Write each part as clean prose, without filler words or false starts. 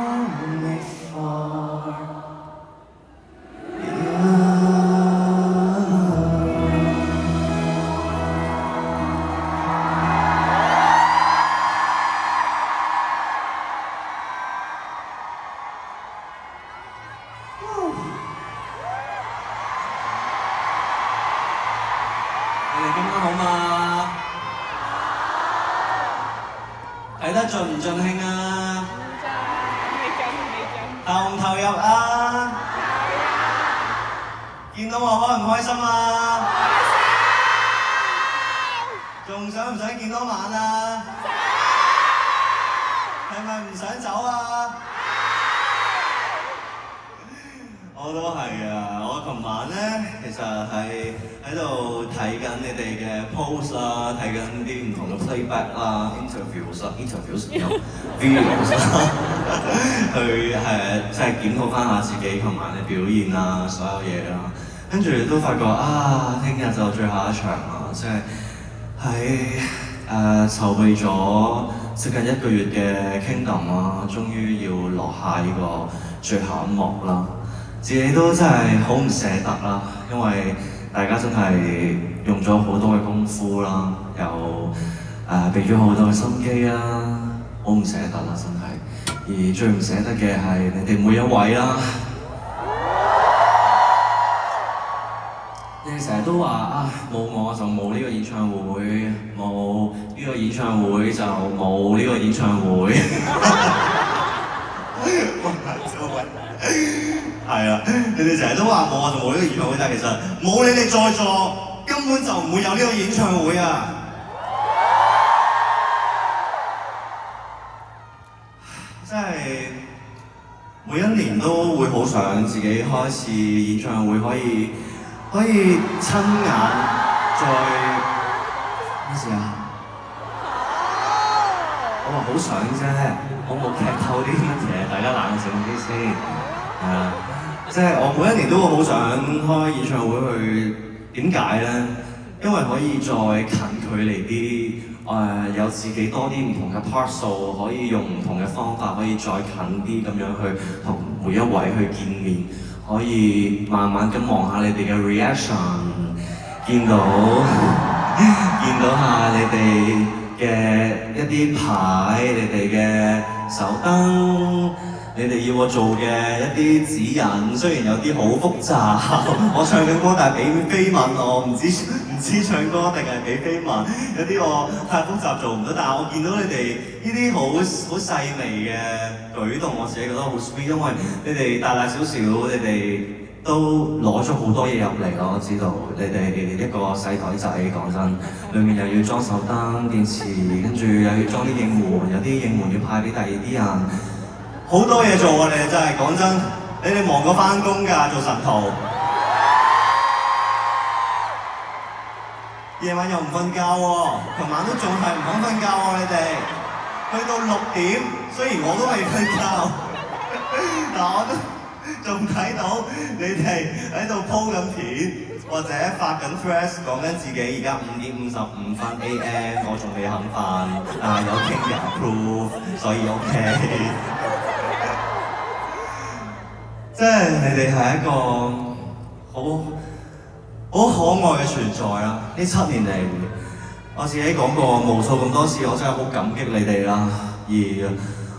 only for you.你哋今晚好嗎？睇得盡唔盡興啊？投唔投入啊？見到我開唔開心啊？仲想唔想見多晚啊？係咪唔想走啊？我都係啊！我琴晚咧，其實係喺度睇緊你哋嘅 post 啦，睇緊啲唔同嘅 playback 啦、interviews 有 videos 啦，去即係檢討翻下自己琴晚嘅表現啊，所有嘢啦。跟住都發覺啊，聽日就最後一場啦，即係喺籌備咗接近1個月嘅 Kingdom 啦，終於要落下呢個最後一幕啦。自己都真係好唔捨得啦，因為大家真係用咗好多嘅功夫啦，又俾咗好多嘅心機啦，好唔捨得啦，真係。而最唔捨得嘅係你哋每一位啦。你哋成日都話啊，冇我就冇呢個演唱會，冇呢個演唱會就冇呢個演唱會。係啊，你哋成日都話冇我就冇呢個演唱會，但係其實冇你哋在座，根本就唔會有呢個演唱會啊！真係每一年都會好想自己開始演唱會，可以親眼再咩事啊？我話好想啫，我冇劇透啲乜嘢，大家冷靜啲先。係啊，即係我每一年都會好想開演唱會去，點解咧？因為可以再近距離啲，有自己多啲唔同嘅 part 數，可以用唔同嘅方法，可以再近啲咁樣去同每一位去見面，可以慢慢咁望下你哋嘅 reaction， 見到下你哋嘅一啲牌，你哋嘅手燈。你哋要我做嘅一啲指引，雖然有啲好複雜，我唱緊歌但係俾飛吻我，唔知唱歌定係俾飛吻，有啲我太複雜做唔到，但係我見到你哋呢啲好細微嘅舉動，我自己覺得好 sweet， 因為你哋大小，你哋都攞咗好多嘢入嚟咯，我知道你哋一個細袋仔，講真，裡面又要裝手燈、電池，跟住又要裝啲應援，有啲應援要派俾第二啲人。好多嘢做啊！你哋真係講真，你哋忙過返工㗎，做神徒，夜晚又唔瞓覺喎，琴晚都仲係唔肯瞓覺喎，你哋去到6點，雖然我都未瞓覺，但我都仲睇到你哋喺度鋪緊片，或者發緊 thread 講緊自己而家5點55分 AM， 我仲未肯瞓，有傾嘅 approve， 所以 OK。即係你哋係一個好可愛嘅存在啦！呢7年嚟，我自己講過無數咁多次，我真係好感激你哋啦。而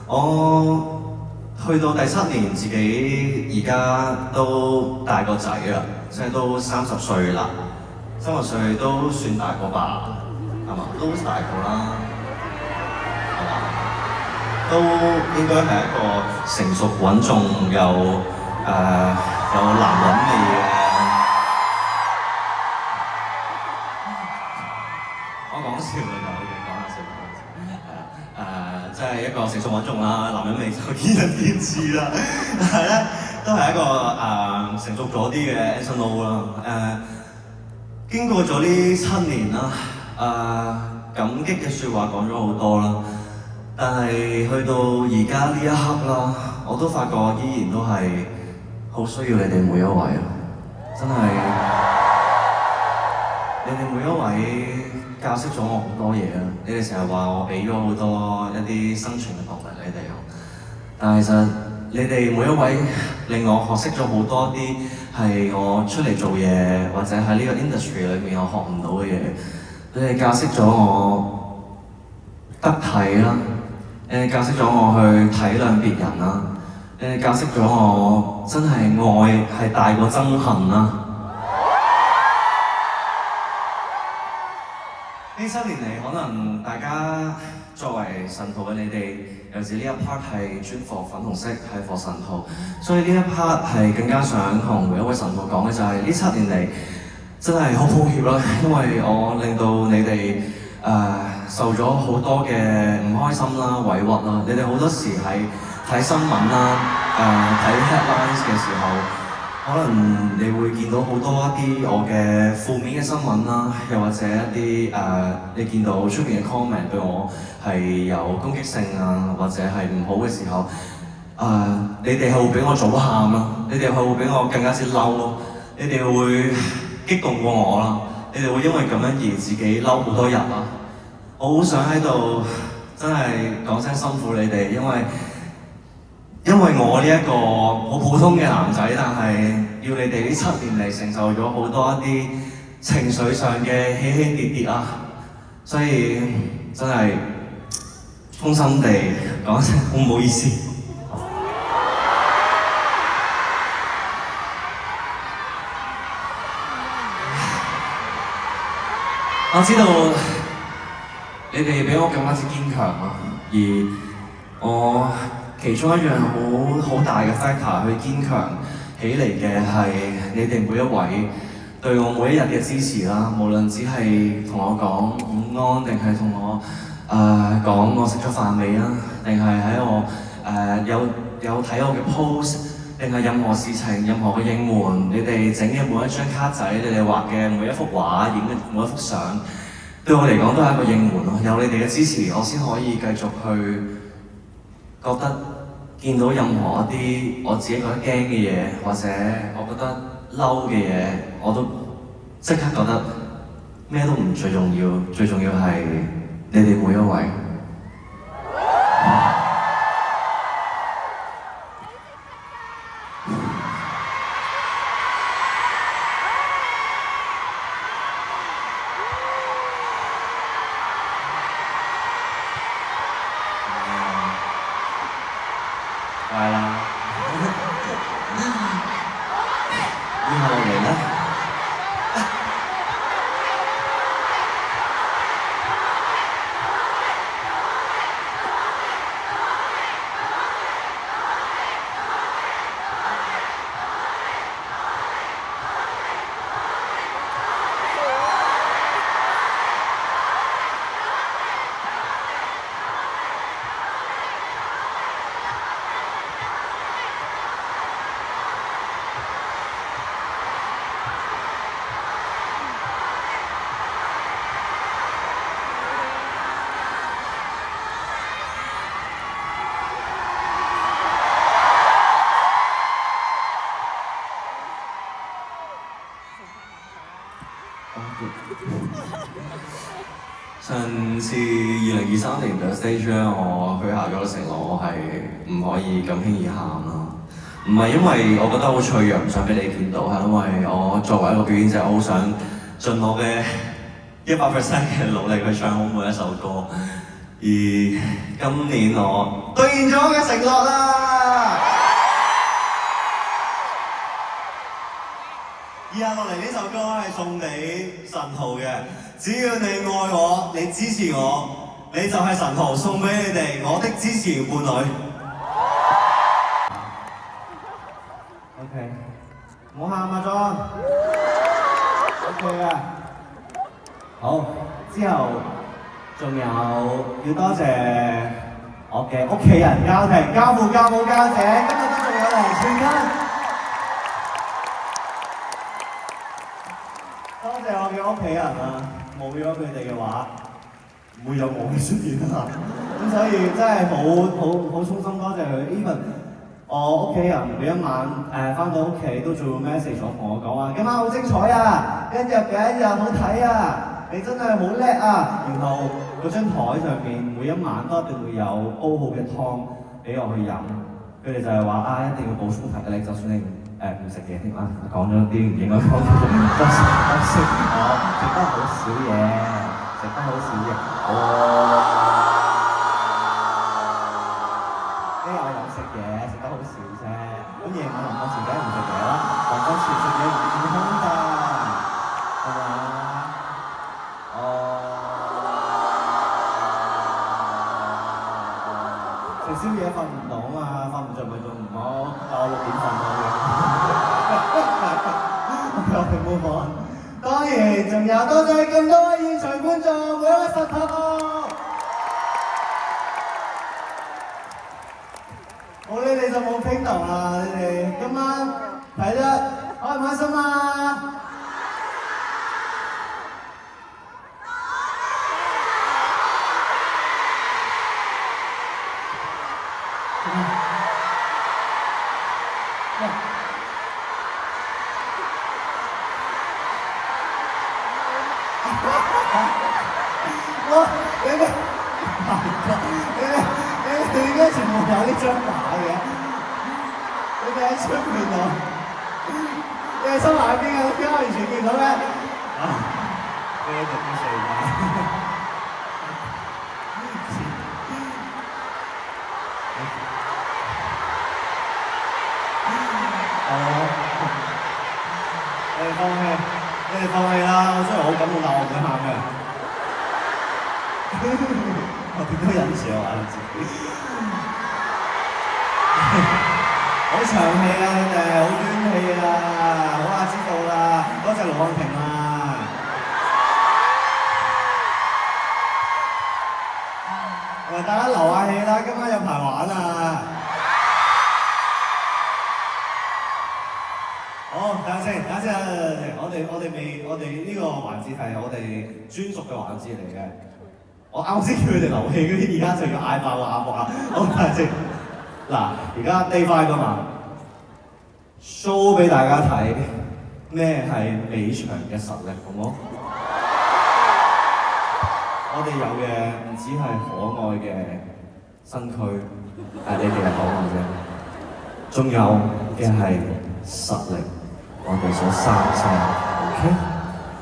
我去到第7年，自己而家都大個仔啦，即係都30歲啦，30歲都算大個吧，係嘛？都大個啦，係嘛？都應該係一個成熟穩重有男人味嘅，我講笑嘅就好嘅，講下笑，即係一個成熟穩重啦，男人味就見仁見智啦。但係咧，都係一個成熟咗啲嘅 Anson Lo 啦。經過咗呢7年啦，感激嘅説話講咗好多啦，但係去到而家呢一刻啦，我都發覺依然都係好需要你哋每一位咯，真係你哋每一位教識咗我好多嘢啊！你哋成日話我俾咗好多一啲生存嘅動力你哋，但係其實你哋每一位令我學識咗好多啲係我出嚟做嘢或者喺呢個 industry 裏面我學唔到嘅嘢。你哋教識咗我得體啦，你哋教識咗我去體諒別人啦，你哋教識咗我真係愛係大過憎恨啦。呢7年嚟，可能大家作為神徒嘅你哋，尤其呢一 part 係專課粉紅色，係課神徒，所以呢一 part 係更加想同每一位神徒講嘅就係呢7年嚟真係好抱歉啦，因為我令到你哋受咗好多嘅唔開心啦、委屈啦，你哋好多時係睇新聞啦、睇 headlines 嘅時候。可能你會見到好多一啲我嘅負面嘅新聞啦，又或者一啲你見到出邊嘅 comment 對我係有攻擊性啊，或者係唔好嘅時候，你哋係會比我早喊啦，你哋係會比我更加之嬲咯，你哋會激動過我啦，你哋會因為咁樣而自己嬲好多日啦。我好想喺度真係講聲辛苦你哋，因為我呢一個好普通嘅男仔，但係要你哋呢7年嚟承受咗好多一啲情緒上嘅起起跌跌啊，所以真係衷心地講聲好唔好意思。我知道你哋比我更加之堅強啊，而我其中一樣好大嘅 factor 去堅強起嚟嘅係你哋每一位對我每一日嘅支持啦，無論只係同我講午安，定係同我講我食咗飯未啊，定係喺我有睇我嘅 post， 定係任何事情、任何嘅應援，你哋整嘅每一張卡仔，你哋畫嘅每一幅畫、影嘅每一幅相，對我嚟講都係一個應援咯。有你哋嘅支持，我先可以繼續去覺得見到任何一啲我自己覺得驚嘅嘢，或者我覺得嬲嘅嘢，我都即刻覺得咩都唔最重要，最重要係你哋每一位。係啦，以後嚟啦。上次2023年嘅 stage 咧，我許下咗個承諾，我係唔可以咁輕易喊咯。唔係因為我覺得好脆弱，唔想俾你見到，係因為我作為一個表演者，我好想盡我嘅100% 嘅努力去唱好每一首歌。而今年我兌現咗我嘅承諾啦！以下落嚟呢首歌係送俾神徒嘅，只要你愛我，你支持我，你就係神徒，送俾你哋我的支持伴侶。OK， 唔好喊啊 John。OK 啊，好，之後仲有要多謝我嘅屋企人、家庭、家父、家母、家姐，今日都仲有嚟全家。多謝我嘅屋企人啊，冇咗佢哋嘅話，唔會有我嘅出現啊！咁所以真係好衷心多謝佢。Even 我屋企人每一晚返到屋企都做 message 同我講話，今晚好精彩啊！一日比一日好睇啊！你真係好叻啊！然後嗰張台上面每一晚都一定會有煲好嘅湯俾我去飲。佢哋就係話啊，一定要補充體力，就算你唔食嘢添啊，講咗啲唔應該講嘅，都食我食得好少嘢，食得好少嘢，呢日我有食嘢，食得好少啫。咁夜晚臨瞓前梗係唔食嘢啦，臨瞓前食嘢唔健康㗎，係嘛？食宵夜瞓唔到嘛，瞓唔着咪仲唔好，但我6點瞓咯。我哋冇講。當然仲有多謝咁多位現場觀眾，每一位實頭。我呢你就冇傾頭啦，你哋今晚睇得開唔開心啊？你點解全部有呢張牌嘅？你哋喺出面度，你係收埋喺邊啊？點解我完全見唔到嘅？呢一隻都四㗎。你哋放棄啦！我雖然好感動，但我唔會喊嘅。我點都忍住我眼睛。好長氣啊！你哋好冤氣啊！好啊，知道啦。多謝盧瀚霆啊！大家留下氣啦，今晚有排玩啊！好，等陣先，我哋呢個環節係我哋專屬嘅環節嚟嘅。我啱先叫佢哋留氣嗰啲，而家就要嗌爆個眼幕啊！好，等陣先。嗱，而家 Day 5㗎嘛 ，show 俾大家睇咩係美場嘅實力，好唔好？我哋有嘅唔止係可愛嘅身軀，你哋係可愛啫，仲有嘅係實力。我哋數3聲 ，OK？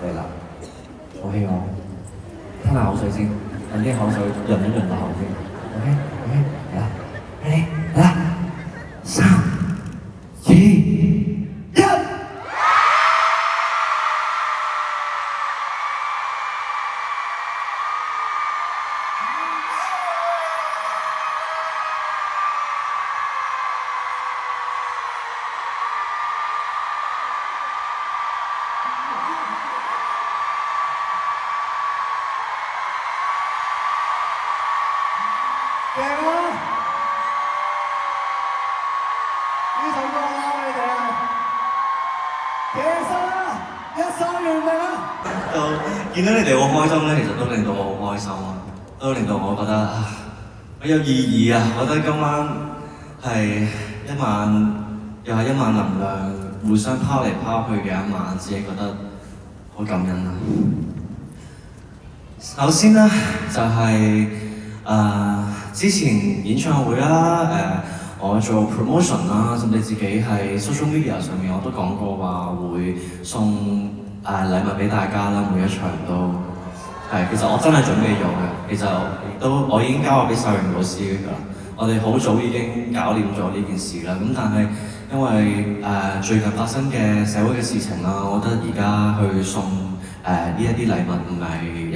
嚟啦，好氣我，吞下口水先，等啲口水潤一潤個口先 ，OK？ 嚟啦，嚟啦，3、2、1。正啊！呢首歌啱你哋啊！其實啊，一首完未啊？見到你哋好開心咧，其實都令到我好開心啊，都令到我覺得好有意義啊！我覺得今晚係一晚，又係一晚能量互相拋嚟拋去嘅一晚，自己覺得好感恩啊！首先咧就係之前演唱會啦，我做 promotion 啦，甚至自己喺 social media 上面我都講過話會送禮物俾大家啦，每一場都係，其實我真係準備咗嘅，其實我已經交咗俾秀榮老師㗎啦，我哋好早已經搞掂咗呢件事啦，咁但係因為最近發生嘅社會嘅事情啦，我覺得而家去送呢一啲禮物唔係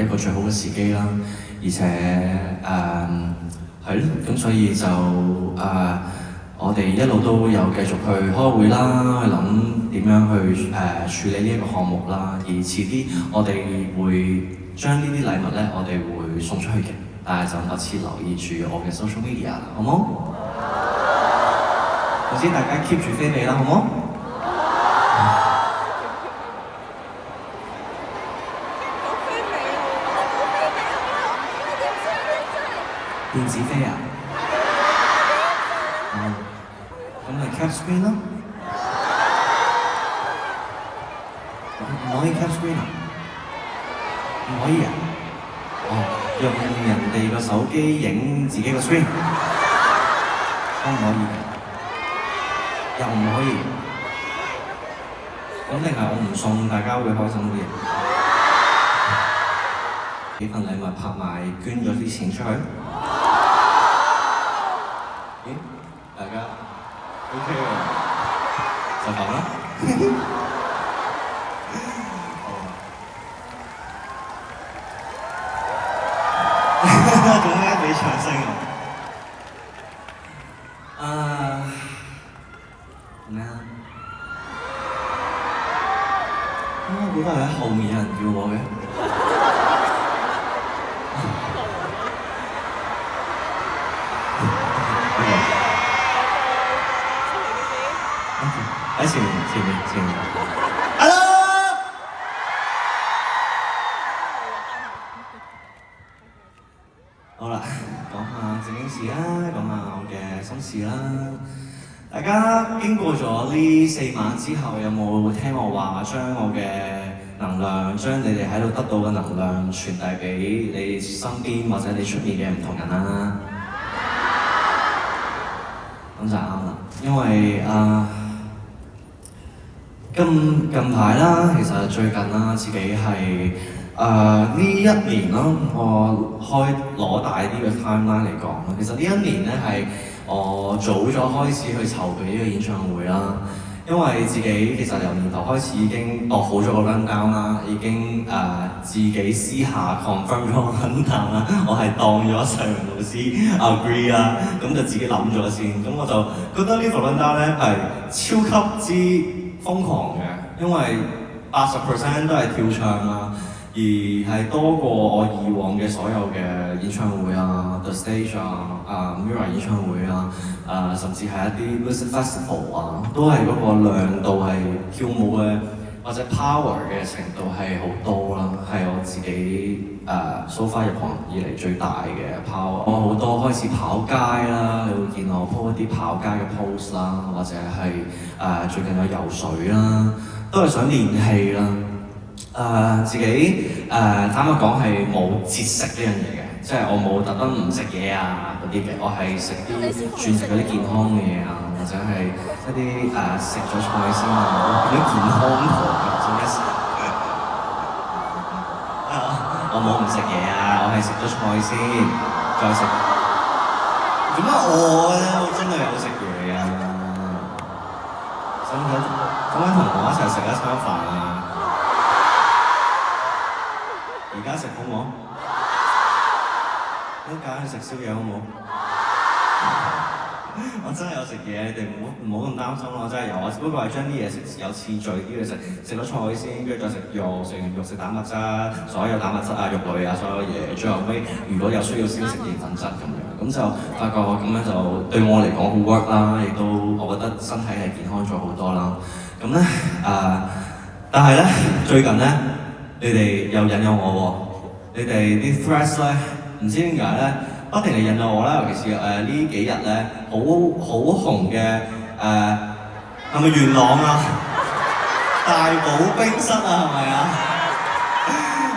一個最好嘅時機啦，而且係咯，咁所以就我哋一路都有繼續去開會啦，去諗點樣去處理呢一個項目啦。而遲啲我哋會將呢啲禮物咧，我哋會送出去嘅，但係就密切留意住我嘅 social media 啦，好冇？總之大家 keep 住飛尾啦，好冇？電子飛啊！咁咪 cap screen 咯，唔可以 cap screen 啊？唔可以啊？用人哋個手機影自己個 screen，可唔可以？又唔可以，咁定係我唔送大家會開心啲？幾份禮物拍賣，捐咗啲錢出去。咦？大家 OK 喎，就咁啦。做咩俾掌聲啊？咩啊？我覺得喺後面有人叫我嘅。喺前面。Hello！ 好啦，講下正經事啦，講下我嘅心事啦。大家經過咗呢4晚之後，有冇聽我話將我嘅能量，將你哋喺度得到嘅能量傳遞俾你身邊或者你出面嘅唔同人啦？咁就啱啦，因為近排啦，其實最近啦，自己係呢一年啦，我攞大啲嘅 timeline 嚟講啦，其實呢一年咧係我早咗開始去籌備呢個演唱會啦，因為自己其實由年頭開始已經度好咗個 rundown 啦，已經自己私下 confirm 咗個 rundown 啦，我係當咗上文老師 agree 啦，咁就自己諗咗先，咁我就覺得呢個 rundown 咧係超級之瘋狂嘅，因為80% 都係跳唱啦，而係多過我以往嘅所有嘅演唱會啊 ，The Stage 啊，Mirror 演唱會啊，甚至係一啲 Music Festival 啊，都係嗰個亮度係跳舞嘅或者 power 嘅程度係好多啦，係我自己so far 入行以嚟最大嘅 power。我好多開始跑街啦，你會見我 po 一啲跑街嘅 post 啦，或者係最近有游水啦，都係想練氣啦。自己坦白講係冇節食呢樣嘢嘅，即係我冇特登唔食嘢啊嗰啲嘅，我係食啲轉食嗰啲健康嘅嘢啊，或者係一啲食咗菜先啊，嗰啲健康堂嘅，做咩事？我冇唔食嘢啊，我係食咗菜先，再食。做乜我咧？我真係有食嘢啊！想唔想同我一齊食一餐飯啊？而家食好冇？都揀去食宵夜好冇？我真係有食嘢，你哋唔好咁擔心咯，我真係有。我只不過係將啲嘢食有次序啲嘅食咗菜先，跟住再食肉，食完肉食蛋白質，所有蛋白質啊、肉類啊，所有嘢，最後尾如果有需要先食澱粉質咁樣，咁就發覺咁樣就對我嚟講好 work 啦，亦都我覺得身體係健康咗好多啦。咁咧但係咧最近咧，你哋又引誘我喎，你哋啲 threads 咧唔知點解咧？不停係引導我啦，尤其是呢幾日咧，好紅嘅係咪元朗啊？大寶冰室啊，係咪啊？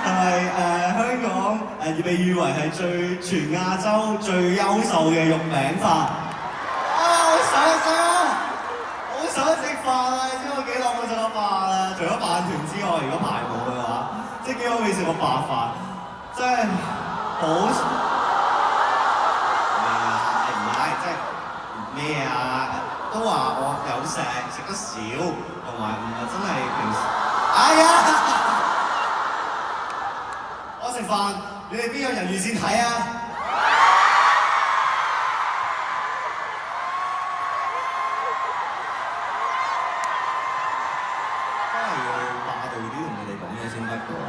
係咪香港被譽為係全亞洲最優秀嘅肉餅法？好想食啊！好想食飯啊！你知我幾耐冇食過飯啊？除咗飯團之外，如果排舞嘅話，即係幾耐未食過白飯，真係好〜咩啊？都話我有食得少，同埋唔係真係平時。哎呀！我食飯，你哋邊有人魚線睇啊？真係要霸道啲同你哋講嘢先得㗎喎，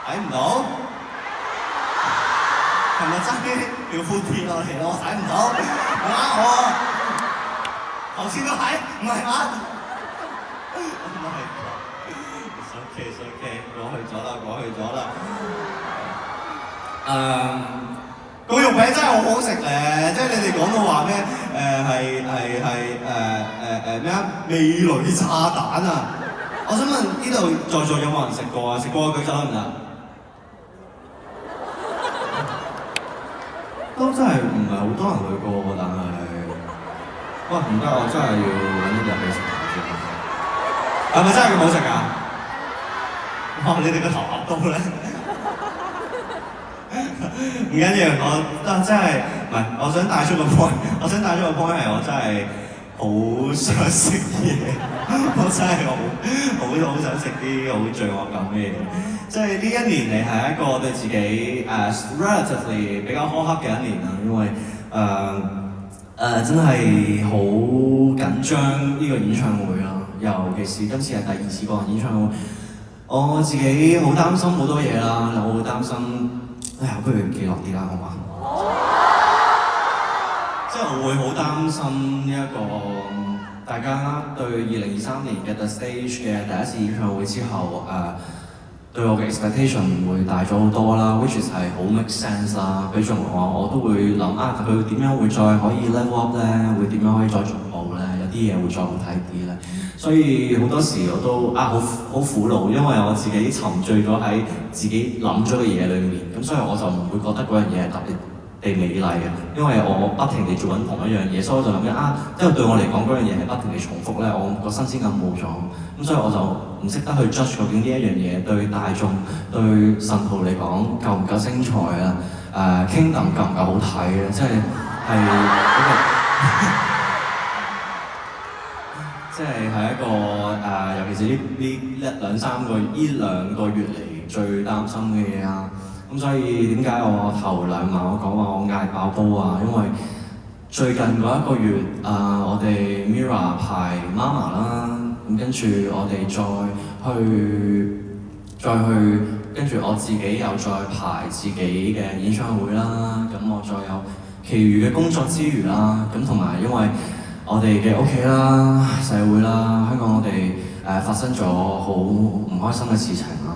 睇唔到？係咪真啲條褲跌落嚟咯？我睇唔到，唔啱我。頭先都係，唔係嘛？唔係。It's okay，過去咗啦。個肉餅真係好好食咧，即係你哋講到話咩？咩啊？味蕾炸彈啊！我想問呢度在座有冇人食過啊？食過舉手得唔得？都真係唔係好多人去過喎，但係哇，唔得，我真係要揾一日俾食飯先。係咪真係咁好食㗎？哇！你哋個頭壓到咧〜唔緊要，我真係唔係，我想帶出個 point， 我想帶出個 point 係我真係好想食嘢，我真係好想食啲好罪惡感嘅嘢。即係呢一年嚟係一個對自己relatively 比較苛刻嘅一年啦，因為真係好緊張呢個演唱會啦，尤其是今次係第2次個人演唱會，我自己好擔心好多嘢啦，我會擔心。哎呀，不如企落啲啦，好嘛？即係我會好擔心呢一個大家對2023年嘅 The Stage 嘅第一次演唱會之後，對我嘅 expectation 會大咗好多啦 ，which is 係好 make sense 啦。比如我都會諗佢點樣會再可以 level up 咧，會點樣可以再進步咧？有啲嘢會再好睇啲咧。所以好多時我都好苦惱，因為我自己沉醉咗喺自己諗咗嘅嘢裏面，咁所以我就唔會覺得嗰樣嘢係特別地美麗嘅，因為我不停地做緊同一樣嘢，所以我就諗緊因為對我嚟講嗰樣嘢係不停地重複咧，我個新鮮感冇咗，咁所以我就唔識得去 judge 究竟呢一樣嘢對大眾、對信徒嚟講夠唔夠精彩啊？Kingdom 夠唔夠好睇啊？即係嗰個。即係一個尤其是呢兩個月嚟最擔心嘅嘢啊！咁所以點解我頭2晚我講話我嗌爆煲啊？因為最近嗰1個月我哋 Mirror 排 Mama 啦，咁跟住我哋再去跟住我自己又再排自己嘅演唱會啦，咁我再有其餘嘅工作之餘啦，咁同埋因為我哋嘅屋企啦、社會啦、香港我哋發生咗好唔開心嘅事情啦，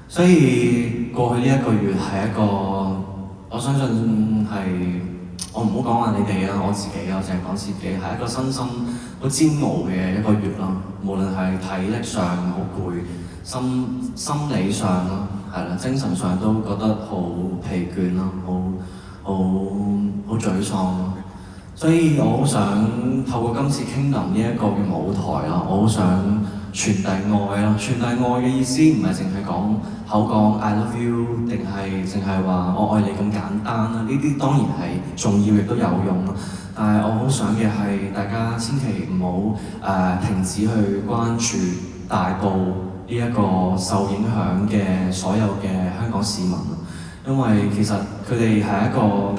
所以過去呢1個月係一個我相信係我唔好講話你哋啦，我自己我淨係講自己係一個身心好煎熬嘅1個月啦，無論係體力上好攰，心理上啦係啦，精神上都覺得好疲倦啦，好沮喪咯。所以我好想透過今次 Kingdom 呢一個嘅舞台啦，我好想傳遞愛啦。傳遞愛嘅意思唔係淨係口講 I love you， 定係淨係話我愛你咁簡單啦。呢啲當然係重要亦都有用啦。但係我好想嘅係大家千祈唔好停止去關注大埔呢一個受影響嘅所有嘅香港市民，因為其實佢哋係一個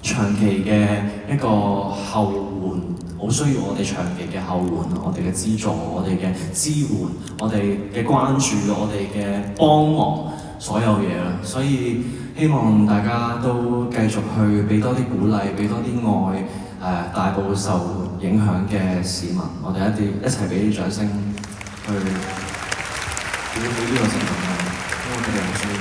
長期嘅一個後援，好需要我哋長期嘅後援，我哋嘅資助，我哋嘅支援，我哋嘅關注，我哋嘅幫忙，所有嘢啦。所以希望大家都繼續去俾多啲鼓勵，俾多啲愛大埔受影響嘅市民，我哋一齊俾啲掌聲去表達呢個情況，因為佢哋好需要。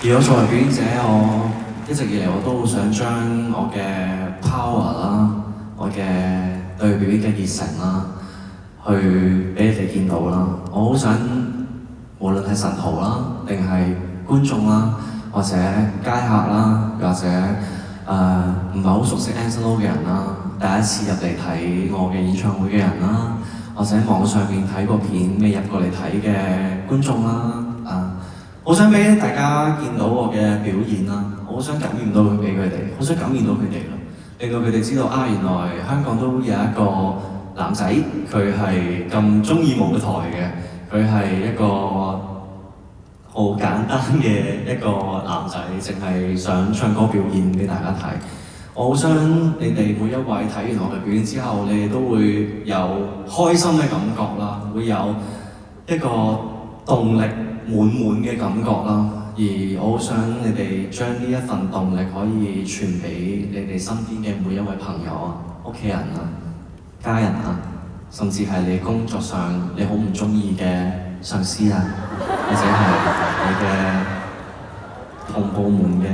而我作為表演者，我一直以嚟我都好想將我嘅 power 啦，我嘅對表演嘅熱誠啦，去俾你哋見到啦。我好想無論係神徒啦，定係觀眾啦，或者街客啦，或者唔係好熟悉 Angelo 嘅人啦，第一次入嚟睇我嘅演唱會嘅人啦，或者網上面睇過片未入過嚟睇嘅觀眾啦，好想俾大家見到我嘅表演啦，我好想感染到佢俾佢哋，好想感染到佢哋咯，令到佢哋知道原來香港都有一個男仔，佢係咁鍾意舞台嘅，佢係一個好簡單嘅一個男仔，淨係想唱歌表演俾大家睇。我好想你哋每一位睇完我嘅表演之後，你哋都會有開心嘅感覺啦，會有一個動力滿滿嘅感覺啦，而我好想你哋將呢一份動力可以傳俾你哋身邊嘅每一位朋友啊、屋企人啊、家人啊，甚至係你工作上你好唔中意嘅上司啊，或者係你嘅同部門嘅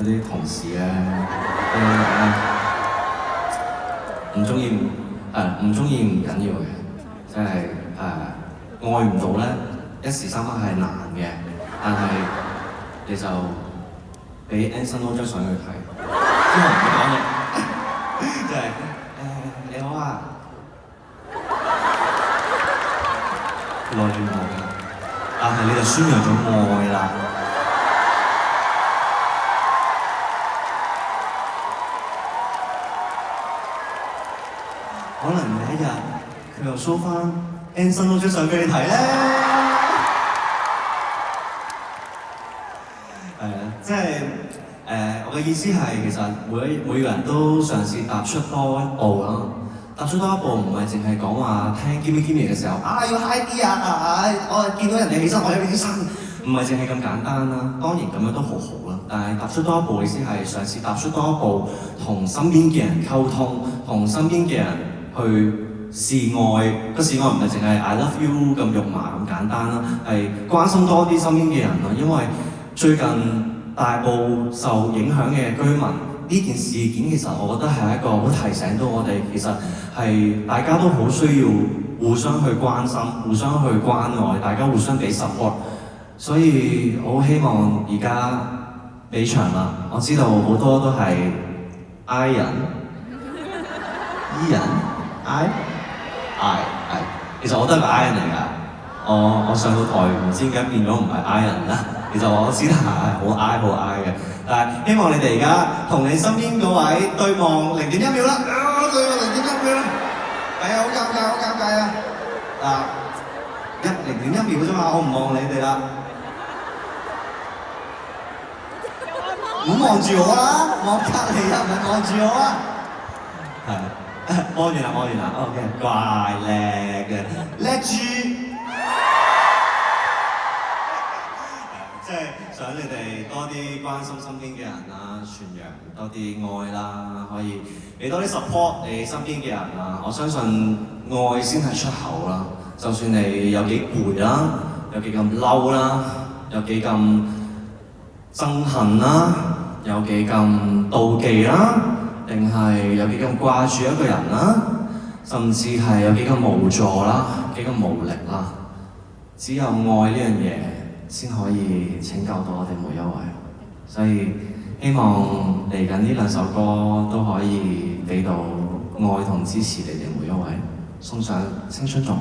嗰啲同事唔中意唔緊要嘅，即係愛唔到咧。一時三刻係難嘅，但係你就俾 Anson Lo 張相佢睇，之後唔會講嘢，即係你好啊，內亂我㗎，但係你就宣揚咗愛啦。可能有一日佢又 show 翻 Anson Lo 張相俾你睇咧。即係我嘅意思係其實每個人都嘗試踏出多一步啦。踏出多一步唔係淨係講話聽 Gimme Gimme 嘅時候要 high 啲我見到人哋起身我要起身，唔係淨係咁簡單啦。當然咁樣都好好啦，但係踏出多一步意思係嘗試踏出多一步，同身邊嘅人溝通，同身邊嘅人去示愛。個示愛唔係淨係 I love you 咁肉麻咁簡單啦，係關心多啲身邊嘅人啦。因為最近大埔受影響嘅居民呢件事件，其實我覺得係一個好提醒到我哋，其實係大家都好需要互相去關心、互相去關愛，大家互相俾 support。所以我好希望而家尾場啦，我知道好多都係 I 人、E 人、I， 其實我都係個 I 人嚟㗎。我上到台唔知點解變咗唔係 I 人啦。其實我知道係好 I 嘅，但係希望你哋而家同你身邊嗰位對望0.1秒啦，對望0.1秒啦，係啊，好尷尬，好尷尬啊！0.1秒啫嘛，我唔望你哋啦，唔好望住我啦，望隔離啊，唔係望住我啊，係，望完啦 ，OK， 怪叻嘅，叻豬。即係想你哋多啲關心身邊嘅人啦，傳揚多啲愛啦，可以俾多啲 support 你身邊嘅人啦。我相信愛先係出口啦。就算你有幾攰啦，有幾咁嬲啦，有幾咁憎恨啦，有幾咁妒忌啦，定係有幾咁掛住一個人啦，甚至係有幾咁無助啦，幾咁無力啦。只有愛呢樣嘢先可以拯救到我哋每一位，所以希望嚟緊呢2首歌都可以俾到愛同支持你哋每一位，送上青春頌。